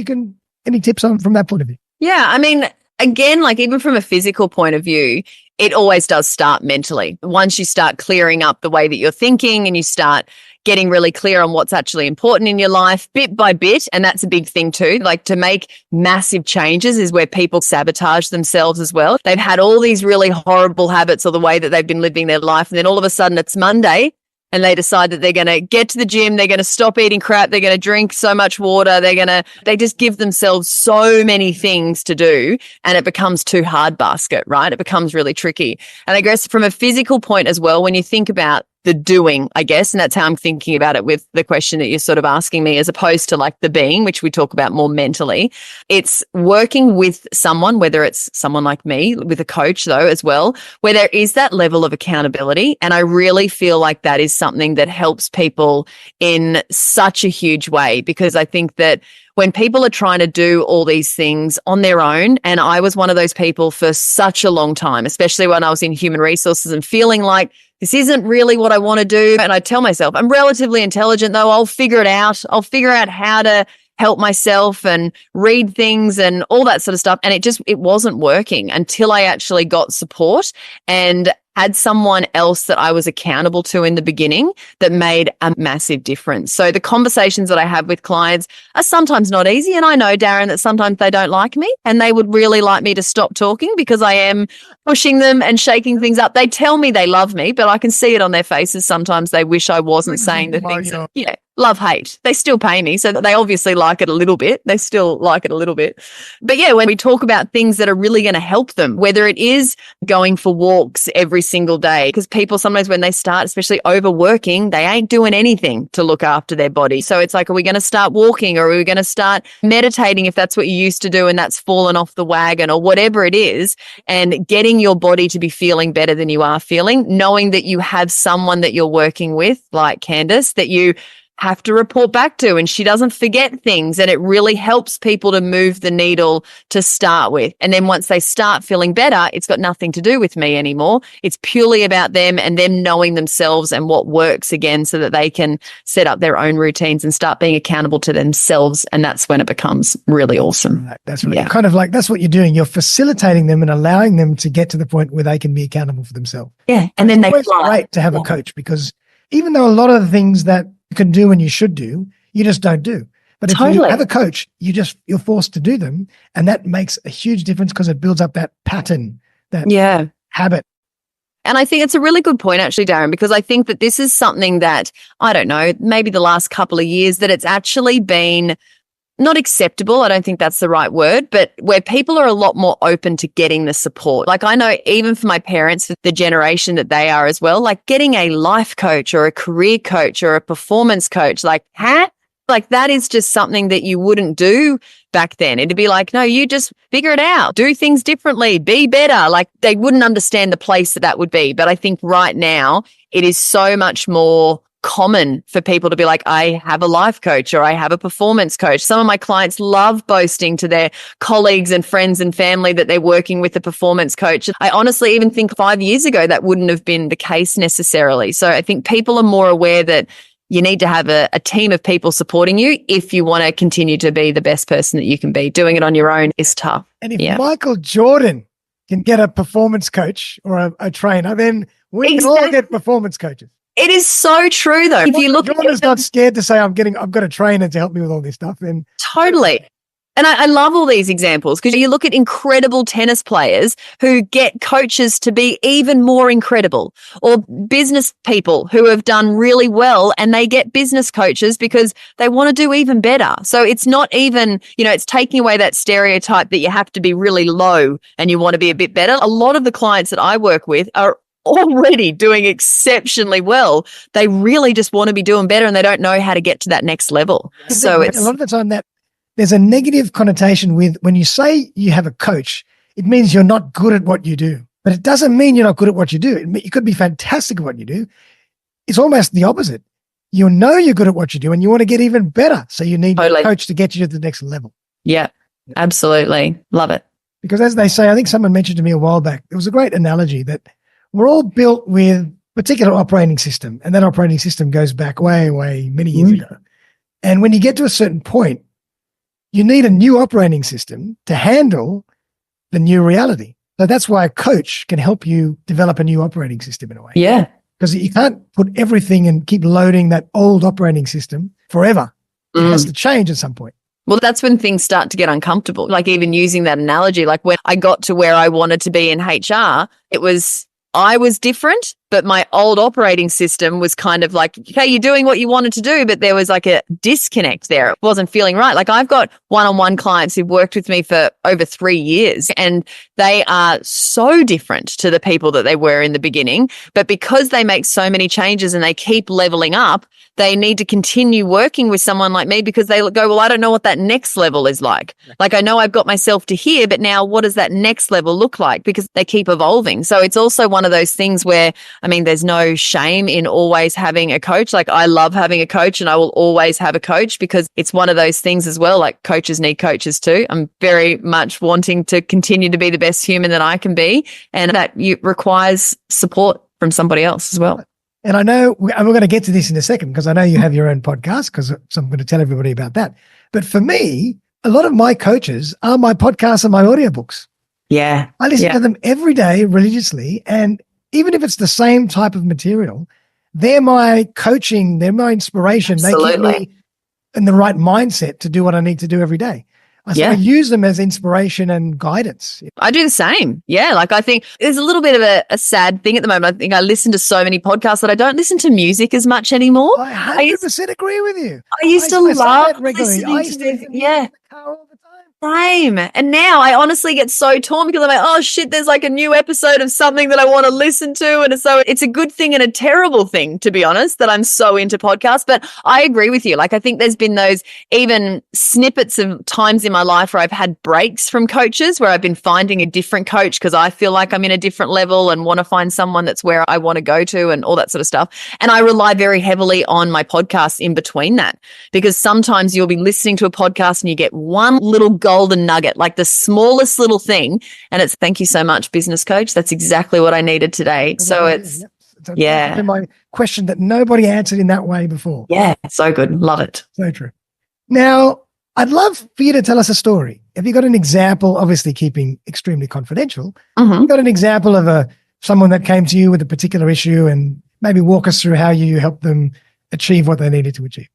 any tips on from that point of view? Yeah. I mean, again, like even from a physical point of view, it always does start mentally. Once you start clearing up the way that you're thinking and you start getting really clear on what's actually important in your life bit by bit. And that's a big thing too. Like, to make massive changes is where people sabotage themselves as well. They've had all these really horrible habits or the way that they've been living their life. And then all of a sudden it's Monday and they decide that they're going to get to the gym. They're going to stop eating crap. They're going to drink so much water. They just give themselves so many things to do, and it becomes too hard basket, right? It becomes really tricky. And I guess from a physical point as well, when you think about the doing, I guess, and that's how I'm thinking about it with the question that you're sort of asking me, as opposed to like the being, which we talk about more mentally. It's working with someone, whether it's someone like me, with a coach though as well, where there is that level of accountability. And I really feel like that is something that helps people in such a huge way, because I think that when people are trying to do all these things on their own, and I was one of those people for such a long time, especially when I was in human resources and feeling like this isn't really what I want to do. And I tell myself, I'm relatively intelligent though. I'll figure it out. I'll figure out how to help myself and read things and all that sort of stuff. And it wasn't working until I actually got support and had someone else that I was accountable to in the beginning that made a massive difference. So the conversations that I have with clients are sometimes not easy. And I know, Darren, that sometimes they don't like me and they would really like me to stop talking because I am pushing them and shaking things up. They tell me they love me, but I can see it on their faces. Sometimes they wish I wasn't saying the things. love-hate. They still pay me, so they obviously like it a little bit. They still like it a little bit. But yeah, when we talk about things that are really going to help them, whether it is going for walks every single day, because people sometimes when they start, especially overworking, they ain't doing anything to look after their body. So it's like, are we going to start walking, or are we going to start meditating if that's what you used to do and that's fallen off the wagon, or whatever it is, and getting your body to be feeling better than you are feeling, knowing that you have someone that you're working with, like Candice, that you have to report back to, and she doesn't forget things, and it really helps people to move the needle to start with. And then once they start feeling better, it's got nothing to do with me anymore. It's purely about them and them knowing themselves and what works again, so that they can set up their own routines and start being accountable to themselves. And that's when it becomes really awesome. That's really kind of like, that's what you're doing. You're facilitating them and allowing them to get to the point where they can be accountable for themselves. Yeah. And then it's great to have a coach, because even though a lot of the things that you can do and you should do, you just don't do. But if you have a coach, you're forced to do them. And that makes a huge difference, because it builds up that pattern, that habit. And I think it's a really good point, actually, Darren, because I think that this is something that, I don't know, maybe the last couple of years that it's actually been not acceptable. I don't think that's the right word, but where people are a lot more open to getting the support. Like I know even for my parents, the generation that they are as well, like getting a life coach or a career coach or a performance coach, like that is just something that you wouldn't do back then. It'd be like, no, you just figure it out, do things differently, be better. Like they wouldn't understand the place that would be. But I think right now it is so much more common for people to be like, I have a life coach or I have a performance coach. Some of my clients love boasting to their colleagues and friends and family that they're working with a performance coach. I honestly even think 5 years ago that wouldn't have been the case necessarily. So I think people are more aware that you need to have a team of people supporting you if you want to continue to be the best person that you can be. Doing it on your own is tough. And if Michael Jordan can get a performance coach or a trainer, then we can all get performance coaches. It is so true, though. If you look, Jordan's not scared to say, I've got a trainer to help me with all this stuff. Then totally. And I love all these examples, because you look at incredible tennis players who get coaches to be even more incredible, or business people who have done really well and they get business coaches because they want to do even better. So it's not even, it's taking away that stereotype that you have to be really low and you want to be a bit better. A lot of the clients that I work with are already doing exceptionally well. They really just want to be doing better and they don't know how to get to that next level. So it's a lot of the time that there's a negative connotation with when you say you have a coach, it means you're not good at what you do. But it doesn't mean you're not good at what you do. You could be fantastic at what you do. It's almost the opposite. You know you're good at what you do and you want to get even better. So you need a coach to get you to the next level. Yeah, absolutely. Love it. Because as they say, I think someone mentioned to me a while back, there was a great analogy that we're all built with a particular operating system, and that operating system goes back way, way many years ago. And when you get to a certain point, you need a new operating system to handle the new reality. So that's why a coach can help you develop a new operating system in a way. Yeah. Because you can't put everything and keep loading that old operating system forever. It has to change at some point. Well, that's when things start to get uncomfortable. Like even using that analogy, like when I got to where I wanted to be in HR, I was different, but my old operating system was kind of like, okay, you're doing what you wanted to do, but there was like a disconnect there. It wasn't feeling right. Like I've got one-on-one clients who've worked with me for over 3 years, and they are so different to the people that they were in the beginning. But because they make so many changes and they keep leveling up, they need to continue working with someone like me, because they go, well, I don't know what that next level is like. Like I know I've got myself to here, but now what does that next level look like? Because they keep evolving. So it's also one of those things where, there's no shame in always having a coach. Like I love having a coach and I will always have a coach, because it's one of those things as well. Like coaches need coaches too. I'm very much wanting to continue to be the best human that I can be. And that requires support from somebody else as well. And I know, and we're going to get to this in a second, because I know you have your own podcast, so I'm going to tell everybody about that. But for me, a lot of my coaches are my podcasts and my audiobooks. Yeah. I listen to them every day religiously. And even if it's the same type of material, they're my coaching, they're my inspiration. Absolutely. They keep me in the right mindset to do what I need to do every day. I use them as inspiration and guidance. I do the same. Yeah. Like I think there's a little bit of a sad thing at the moment. I think I listen to so many podcasts that I don't listen to music as much anymore. I 100% agree with you. I used to I say love that regularly. listening I used to to music. listen to music in the car all the time. Same. And now I honestly get so torn because I'm like, oh shit, there's like a new episode of something that I want to listen to. And so it's a good thing and a terrible thing, to be honest, that I'm so into podcasts. But I agree with you. Like, I think there's been those even snippets of times in my life where I've had breaks from coaches, where I've been finding a different coach because I feel like I'm in a different level and want to find someone that's where I want to go to and all that sort of stuff. And I rely very heavily on my podcasts in between that, because sometimes you'll be listening to a podcast and you get one little golden nugget, like the smallest little thing. And it's, thank you so much, business coach. That's exactly what I needed today. So it's, been my question that nobody answered in that way before. Yeah, so good. Love it. So true. Now, I'd love for you to tell us a story. Have you got an example, obviously keeping extremely confidential? Mm-hmm. You've got an example of someone that came to you with a particular issue, and maybe walk us through how you helped them achieve what they needed to achieve.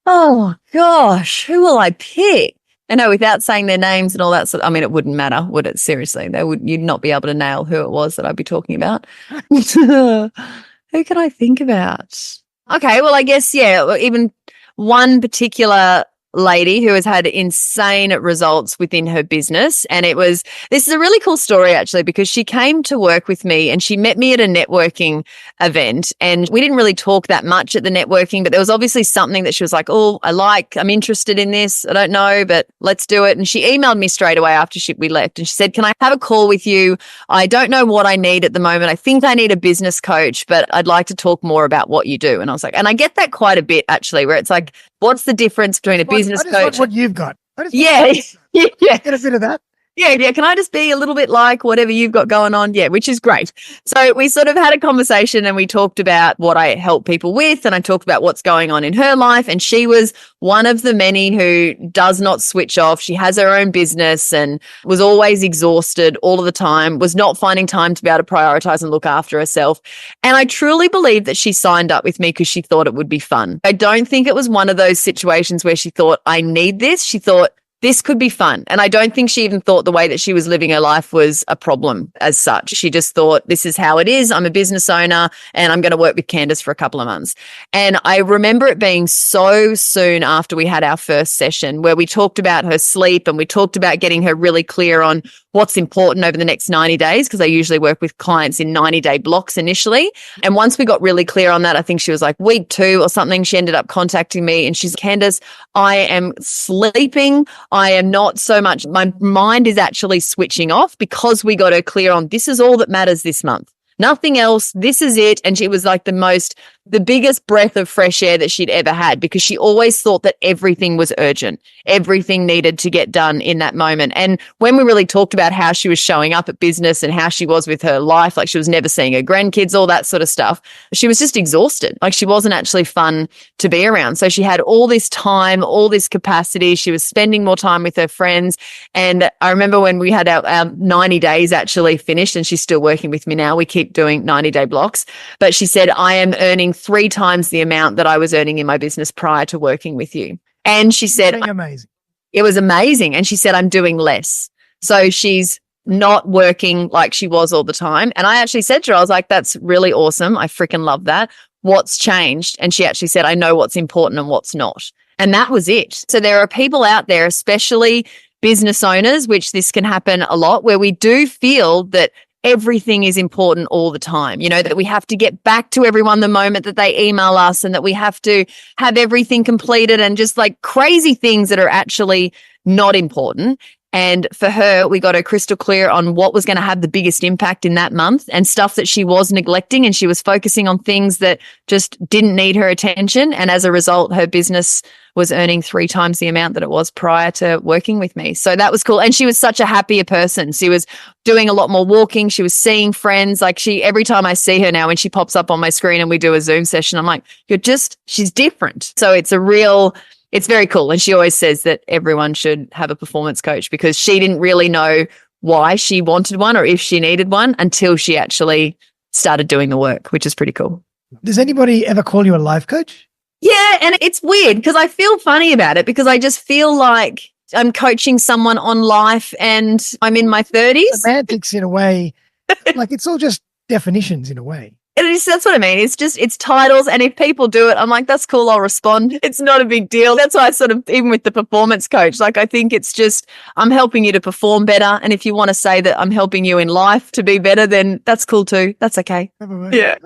Oh gosh, who will I pick? I know, without saying their names and all that sort of, I mean, it wouldn't matter, would it? Seriously, you'd not be able to nail who it was that I'd be talking about. Who can I think about? Okay, well, I guess, yeah, even one particular lady who has had insane results within her business. And this is a really cool story actually, because she came to work with me and she met me at a networking event, and we didn't really talk that much at the networking, but there was obviously something that she was like, oh, I'm interested in this. I don't know, but let's do it. And she emailed me straight away after we left, and she said, can I have a call with you? I don't know what I need at the moment. I think I need a business coach, but I'd like to talk more about what you do. And I was like, and I get that quite a bit actually, where it's like, what's the difference between a business coach? Want what you've got. Yeah. Get a bit of that. Yeah. Can I just be a little bit like whatever you've got going on? Yeah, which is great. So we sort of had a conversation and we talked about what I help people with, and I talked about what's going on in her life. And she was one of the many who does not switch off. She has her own business and was always exhausted all of the time, was not finding time to be able to prioritize and look after herself. And I truly believe that she signed up with me because she thought it would be fun. I don't think it was one of those situations where she thought, I need this. She thought, this could be fun. And I don't think she even thought the way that she was living her life was a problem as such. She just thought, this is how it is. I'm a business owner and I'm going to work with Candice for a couple of months. And I remember it being so soon after we had our first session where we talked about her sleep and we talked about getting her really clear on what's important over the next 90 days, because I usually work with clients in 90-day blocks initially. And once we got really clear on that, I think she was like week 2 or something, she ended up contacting me and she's, Candice, I am sleeping. I am not so much, my mind is actually switching off because we got her clear on this is all that matters this month. Nothing else. This is it. And she was like the biggest breath of fresh air that she'd ever had, because she always thought that everything was urgent. Everything needed to get done in that moment. And when we really talked about how she was showing up at business and how she was with her life, like she was never seeing her grandkids, all that sort of stuff, she was just exhausted. Like she wasn't actually fun to be around. So she had all this time, all this capacity. She was spending more time with her friends. And I remember when we had our 90 days actually finished, and she's still working with me now. We keep doing 90-day blocks. But she said, I am earning 3 times the amount that I was earning in my business prior to working with you. And she said, amazing. It was amazing. And she said, I'm doing less. So she's not working like she was all the time. And I actually said to her, I was like, that's really awesome. I freaking love that. What's changed? And she actually said, I know what's important and what's not. And that was it. So there are people out there, especially business owners, which this can happen a lot, where we do feel that everything is important all the time, that we have to get back to everyone the moment that they email us, and that we have to have everything completed, and just like crazy things that are actually not important. And for her, we got her crystal clear on what was going to have the biggest impact in that month, and stuff that she was neglecting, and she was focusing on things that just didn't need her attention. And as a result, her business was earning 3 times the amount that it was prior to working with me. So that was cool. And she was such a happier person. She was doing a lot more walking. She was seeing friends. Like every time I see her now, when she pops up on my screen and we do a Zoom session, I'm like, she's different. So it's very cool. And she always says that everyone should have a performance coach, because she didn't really know why she wanted one or if she needed one until she actually started doing the work, which is pretty cool. Does anybody ever call you a life coach? Yeah. And it's weird because I feel funny about it, because I just feel like I'm coaching someone on life and I'm in my 30s. Semantics in a way, like it's all just definitions in a way. That's what I mean. It's titles. And if people do it, I'm like, that's cool. I'll respond. It's not a big deal. That's why I sort of, even with the performance coach, like I think it's just, I'm helping you to perform better. And if you want to say that I'm helping you in life to be better, then that's cool too. That's okay. Yeah.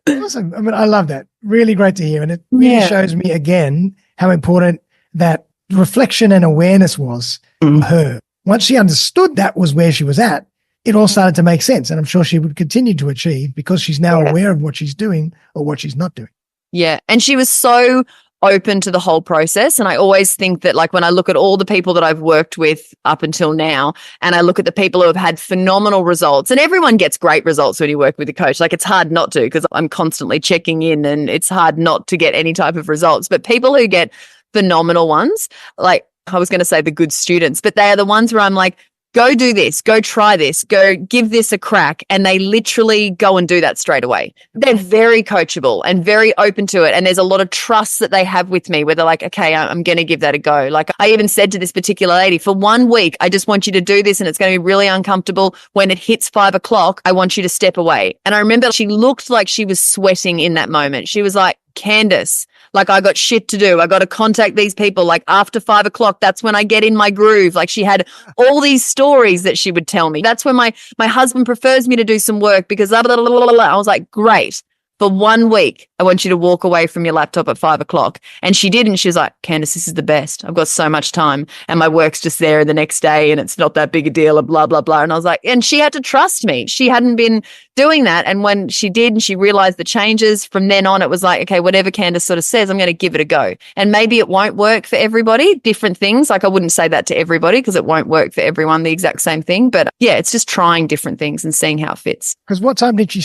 Awesome. I mean, I love that. Really great to hear. And it really shows me again how important that reflection and awareness was for her. Once she understood that was where she was at, it all started to make sense. And I'm sure she would continue to achieve because she's now aware of what she's doing or what she's not doing. Yeah. And she was so open to the whole process. And I always think that, like, when I look at all the people that I've worked with up until now, and I look at the people who have had phenomenal results, and everyone gets great results when you work with a coach. Like, it's hard not to, because I'm constantly checking in and it's hard not to get any type of results. But people who get phenomenal ones, like I was going to say the good students, but they are the ones where I'm like, go do this, go try this, go give this a crack. And they literally go and do that straight away. They're very coachable and very open to it. And there's a lot of trust that they have with me where they're like, okay, I'm going to give that a go. Like, I even said to this particular lady, for 1 week, I just want you to do this and it's going to be really uncomfortable. When it hits 5 o'clock, I want you to step away. And I remember she looked like she was sweating in that moment. She was like, Candice, like, I got shit to do. I got to contact these people. Like, after 5 o'clock, that's when I get in my groove. Like, she had all these stories that she would tell me. That's when my husband prefers me to do some work because blah, blah, blah, blah, blah. I was like, great. For 1 week, I want you to walk away from your laptop at 5 o'clock. And she did. And she was like, Candice, this is the best. I've got so much time and my work's just there the next day and it's not that big a deal and blah, blah, blah. And I was like, and she had to trust me. She hadn't been doing that. And when she did and she realized the changes, from then on, it was like, okay, whatever Candice sort of says, I'm going to give it a go. And maybe it won't work for everybody, different things. Like, I wouldn't say that to everybody because it won't work for everyone, the exact same thing. But yeah, it's just trying different things and seeing how it fits. Because what time does she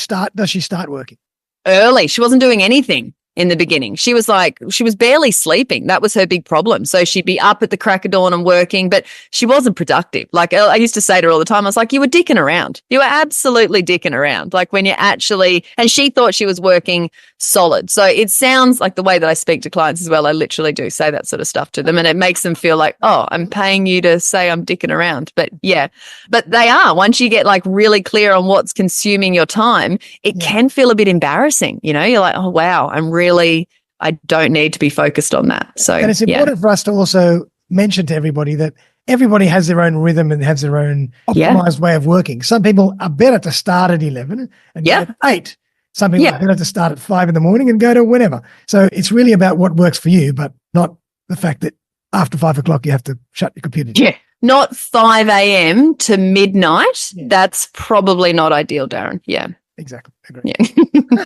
start working? Early. She wasn't doing anything in the beginning. She was barely sleeping. That was her big problem. So she'd be up at the crack of dawn and working, but she wasn't productive. Like, I used to say to her all the time, I was like, you were dicking around. You were absolutely dicking around. Like, when you actually, and she thought she was working solid. So it sounds like the way that I speak to clients as well, I literally do say that sort of stuff to them. And it makes them feel like, oh, I'm paying you to say I'm dicking around. But yeah, but they are. Once you get like really clear on what's consuming your time, it can feel a bit embarrassing. You know, you're like, oh, wow, I don't need to be focused on that. So, and it's important for us to also mention to everybody that everybody has their own rhythm and has their own optimized way of working. Some people are better to start at 11 and go at 8. Some people are better to start at 5 in the morning and go to whenever. So it's really about what works for you, but not the fact that after 5 o'clock you have to shut your computer down. Yeah. Not 5 a.m. to midnight. Yeah. That's probably not ideal, Darren. Yeah. Exactly. Agree. Yeah.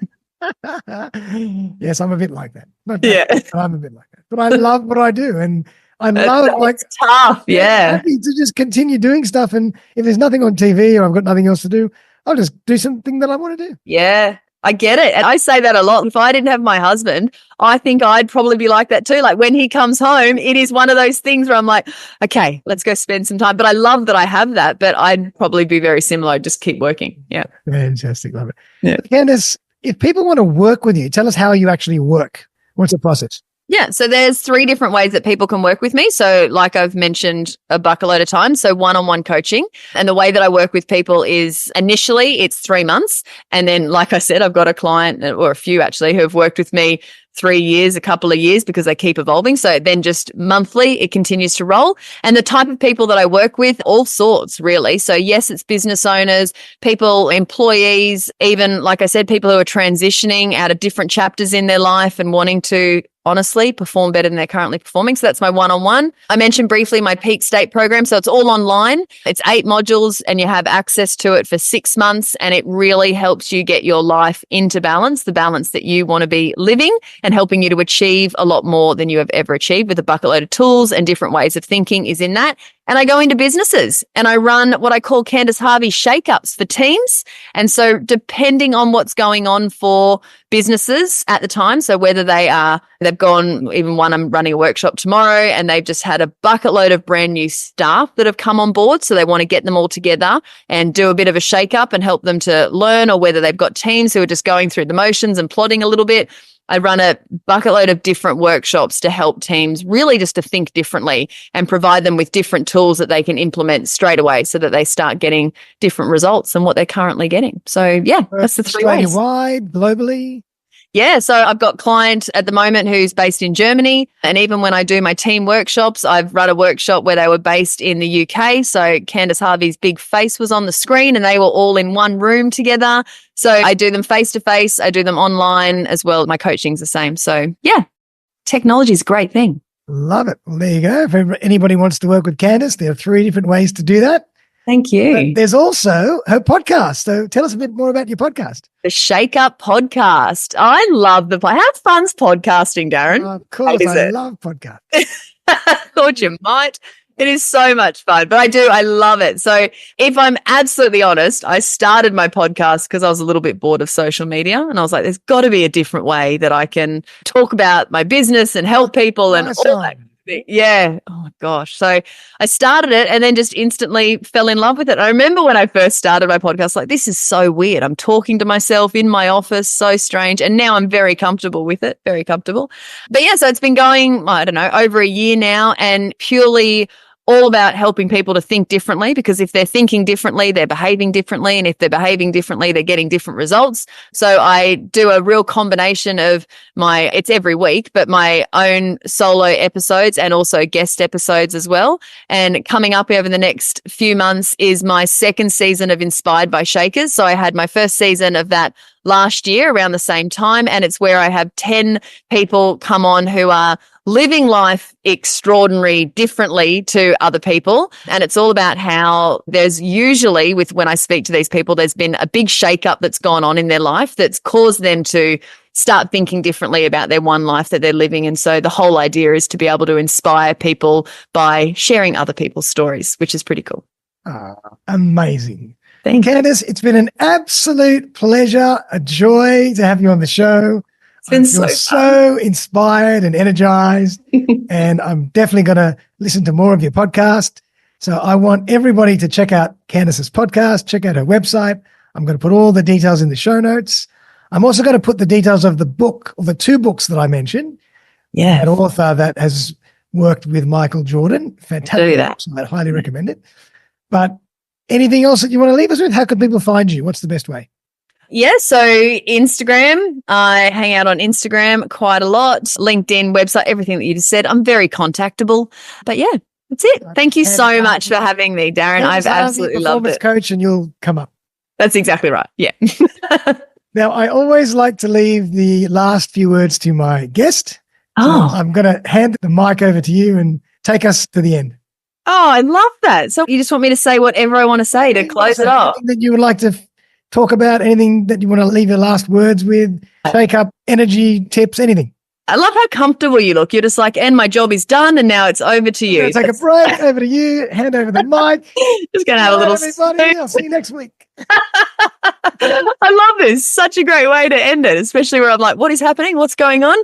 Yes, I'm a bit like that. I'm a bit like that. But I love what I do. And I love it. Like, it's tough. Yeah. Happy to just continue doing stuff. And if there's nothing on TV or I've got nothing else to do, I'll just do something that I want to do. Yeah. I get it. And I say that a lot. If I didn't have my husband, I think I'd probably be like that too. Like, when he comes home, it is one of those things where I'm like, okay, let's go spend some time. But I love that I have that, but I'd probably be very similar. I'd just keep working. Yeah. Fantastic. Love it. Yeah. Candice, if people want to work with you, tell us how you actually work. What's the process? Yeah. So there's 3 different ways that people can work with me. So like I've mentioned a bucketload of times, so one-on-one coaching. And the way that I work with people is initially it's 3 months. And then, like I said, I've got a client or a few actually who have worked with me 3 years, a couple of years, because they keep evolving. So then just monthly, it continues to roll. And the type of people that I work with, all sorts, really. So yes, it's business owners, people, employees, even, like I said, people who are transitioning out of different chapters in their life and wanting to honestly perform better than they're currently performing. So that's my one-on-one. I mentioned briefly my Peak State program. So it's all online. It's 8 modules and you have access to it for 6 months. And it really helps you get your life into balance, the balance that you want to be living, and helping you to achieve a lot more than you have ever achieved with a bucket load of tools and different ways of thinking is in that. And I go into businesses and I run what I call Candice Harvey shake-ups for teams. And so depending on what's going on for businesses at the time, so whether they've gone, even one, I'm running a workshop tomorrow and they've just had a bucket load of brand new staff that have come on board. So they want to get them all together and do a bit of a shake-up and help them to learn, or whether they've got teams who are just going through the motions and plotting a little bit. I run a bucket load of different workshops to help teams really just to think differently and provide them with different tools that they can implement straight away so that they start getting different results than what they're currently getting. So yeah, that's the 3 ways. Australia-wide, globally? Yeah, so I've got a client at the moment who's based in Germany. And even when I do my team workshops, I've run a workshop where they were based in the UK. So Candice Harvey's big face was on the screen and they were all in one room together. So I do them face-to-face. I do them online as well. My coaching's the same. So yeah, technology is a great thing. Love it. Well, there you go. If anybody wants to work with Candice, there are 3 different ways to do that. Thank you. But there's also her podcast. So tell us a bit more about your podcast. The Shake Up Podcast. I love how fun's podcasting, Darren? Oh, of course, I love podcasts. Thought you might. It is so much fun, but I love it. So if I'm absolutely honest, I started my podcast because I was a little bit bored of social media and I was like, there's got to be a different way that I can talk about my business and help people and all that. Yeah. Oh my gosh. So I started it and then just instantly fell in love with it. I remember when I first started my podcast, like, this is so weird. I'm talking to myself in my office, so strange. And now I'm very comfortable with it, very comfortable. But yeah, so it's been going, I don't know, over a year now and purely all about helping people to think differently, because if they're thinking differently, they're behaving differently. And if they're behaving differently, they're getting different results. So I do a real combination of it's every week, but my own solo episodes and also guest episodes as well. And coming up over the next few months is my 2nd season of Inspired by Shakers. So I had my 1st season of that last year around the same time. And it's where I have 10 people come on who are living life extraordinary differently to other people. And it's all about how there's usually when I speak to these people, there's been a big shakeup that's gone on in their life that's caused them to start thinking differently about their one life that they're living. And so the whole idea is to be able to inspire people by sharing other people's stories, which is pretty cool. Amazing. Thank you. Candice, it's been an absolute pleasure, a joy to have you on the show. It's been so inspired and energized, and I'm definitely going to listen to more of your podcast. So I want everybody to check out Candice's podcast, check out her website. I'm going to put all the details in the show notes. I'm also going to put the details of the book, or the 2 books that I mentioned. Yeah. An author that has worked with Michael Jordan. Fantastic. Books. I'd highly recommend it. But anything else that you want to leave us with? How can people find you? What's the best way? Yeah, so Instagram, I hang out on Instagram quite a lot, LinkedIn, website, everything that you just said. I'm very contactable. But yeah, that's it. Thank you so much for having me, Darren. I've absolutely loved it. Coach, and you'll come up. That's exactly right. Yeah. Now, I always like to leave the last few words to my guest. So I'm going to hand the mic over to you and take us to the end. Oh, I love that. So you just want me to say whatever I want to say to close it off? Anything that you would like to talk about, anything that you want to leave your last words with, shake up, energy, tips, anything? I love how comfortable you look. You're just like, and my job is done and now it's over to you. Take a break, over to you, hand over the mic. Just going to have a little everybody. I'll see you next week. I love this. Such a great way to end it, especially where I'm like, what is happening? What's going on?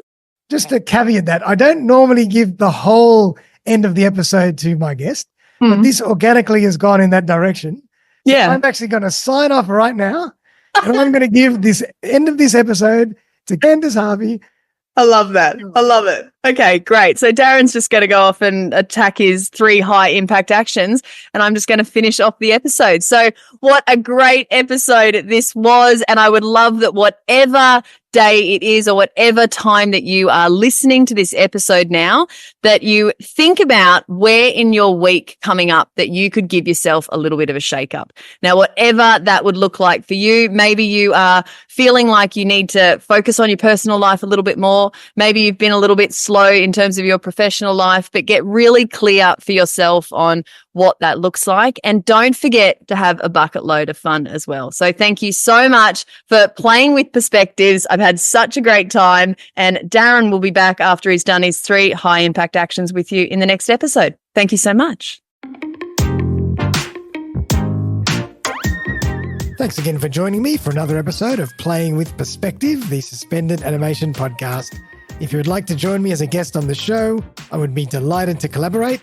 Just to caveat that, I don't normally give the whole end of the episode to my guest, but this organically has gone in that direction. So yeah. I'm actually going to sign off right now, and I'm going to give this end of this episode to Candice Harvey. I love that. I love it. Okay, great. So Darren's just going to go off and attack his 3 high impact actions, and I'm just going to finish off the episode. So what a great episode this was. And I would love that whatever day it is or whatever time that you are listening to this episode now, that you think about where in your week coming up that you could give yourself a little bit of a shake up. Now, whatever that would look like for you, maybe you are feeling like you need to focus on your personal life a little bit more. Maybe you've been a little bit slow in terms of your professional life, but get really clear for yourself on what that looks like. And don't forget to have a bucket load of fun as well. So thank you so much for playing with perspectives. I've had such a great time. And Darren will be back after he's done his 3 high impact actions with you in the next episode. Thank you so much. Thanks again for joining me for another episode of Playing with Perspective, the Suspended Animation podcast. If you would like to join me as a guest on the show, I would be delighted to collaborate.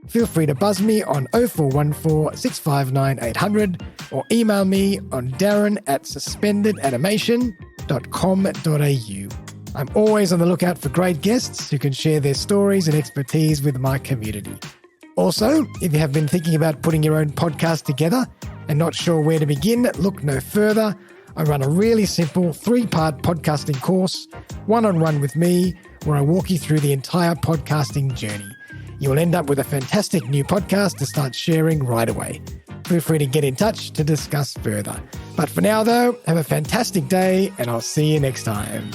Feel free to buzz me on 0414 659 800 or email me on darren@suspendedanimation.com.au. I'm always on the lookout for great guests who can share their stories and expertise with my community. Also, if you have been thinking about putting your own podcast together and not sure where to begin, look no further. I run a really simple 3-part podcasting course, one-on-one with me, where I walk you through the entire podcasting journey. You'll end up with a fantastic new podcast to start sharing right away. Feel free to get in touch to discuss further. But for now, though, have a fantastic day, and I'll see you next time.